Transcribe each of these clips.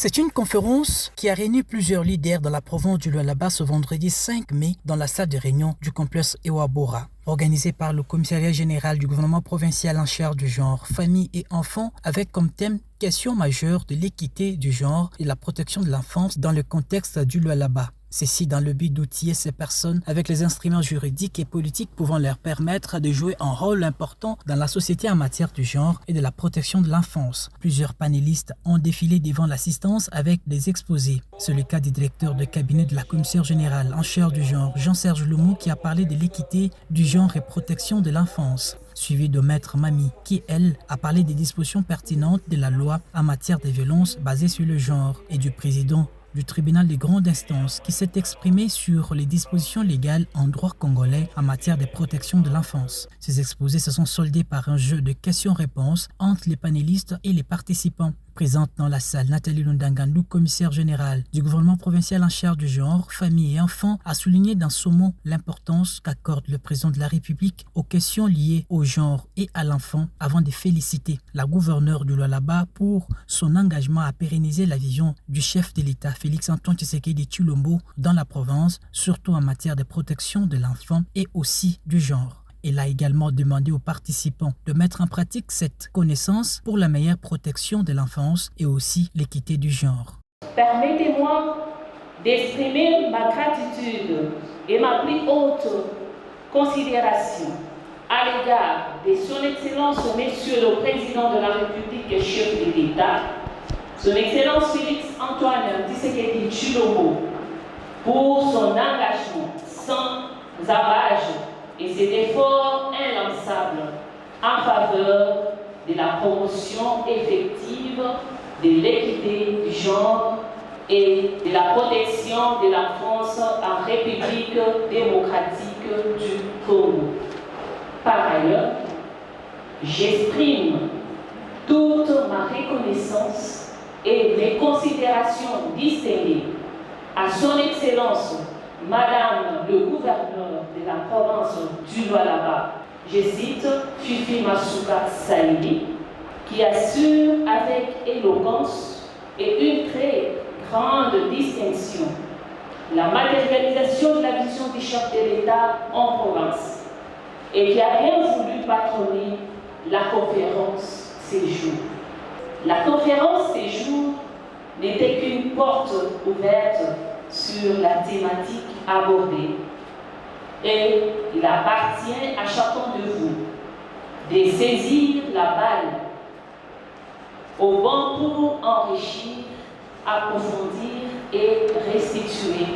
C'est une conférence qui a réuni plusieurs leaders dans la province du Lualaba ce vendredi 5 mai dans la salle de réunion du complexe Ewabora, organisée par le commissariat général du gouvernement provincial en charge du genre, famille et enfants, avec comme thème question majeure de l'équité du genre et la protection de l'enfance dans le contexte du Lualaba. Ceci dans le but d'outiller ces personnes avec les instruments juridiques et politiques pouvant leur permettre de jouer un rôle important dans la société en matière du genre et de la protection de l'enfance. Plusieurs panélistes ont défilé devant l'assistance avec des exposés. C'est le cas du directeur de cabinet de la commissaire générale en charge du genre, Jean-Serge Lomou, qui a parlé de l'équité du genre et protection de l'enfance, suivi de Maître Mami, qui, elle, a parlé des dispositions pertinentes de la loi en matière de violences basées sur le genre, et du président du tribunal de grande instance qui s'est exprimé sur les dispositions légales en droit congolais en matière de protection de l'enfance. Ces exposés se sont soldés par un jeu de questions-réponses entre les panélistes et les participants. Présente dans la salle, Nathalie Lundangandou, commissaire générale du gouvernement provincial en charge du genre, famille et enfants, a souligné dans son mot l'importance qu'accorde le président de la République aux questions liées au genre et à l'enfant avant de féliciter la gouverneure du Lualaba pour son engagement à pérenniser la vision du chef de l'État, Félix-Antoine Tshisekedi Tshilombo, dans la province, surtout en matière de protection de l'enfant et aussi du genre. Il a également demandé aux participants de mettre en pratique cette connaissance pour la meilleure protection de l'enfance et aussi l'équité du genre. Permettez-moi d'exprimer ma gratitude et ma plus haute considération à l'égard de Son Excellence Monsieur le Président de la République et chef de l'État, Son Excellence Félix-Antoine Tshisekedi Tshilombo, pour son engagement sans ambages et cet effort inlassable en faveur de la promotion effective de l'équité du genre et de la protection de l'enfance en République démocratique du Congo. Par ailleurs, j'exprime toute ma reconnaissance et mes considérations distinguées à Son Excellence Madame le gouverneur de la province du Lualaba, je cite Fifi Masuka Saïdi, qui assure avec éloquence et une très grande distinction la matérialisation de la vision du chef de l'État en province et qui a bien voulu patronner la conférence séjour. La conférence séjour n'était qu'une porte ouverte sur la thématique abordée. Et il appartient à chacun de vous de saisir la balle au banc pour enrichir, approfondir et restituer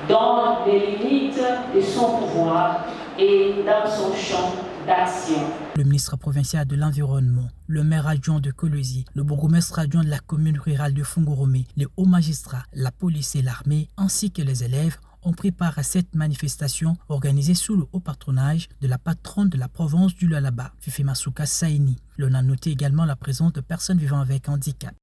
dans les limites de son pouvoir et dans son champ d'action. Le ministre provincial de l'Environnement, le maire adjoint de Kolwezi, le bourgmestre adjoint de la commune rurale de Fungurumi, les hauts magistrats, la police et l'armée, ainsi que les élèves ont pris part à cette manifestation organisée sous le haut patronage de la patronne de la province du Lualaba, Fifi Masuka Saini. L'on a noté également la présence de personnes vivant avec handicap.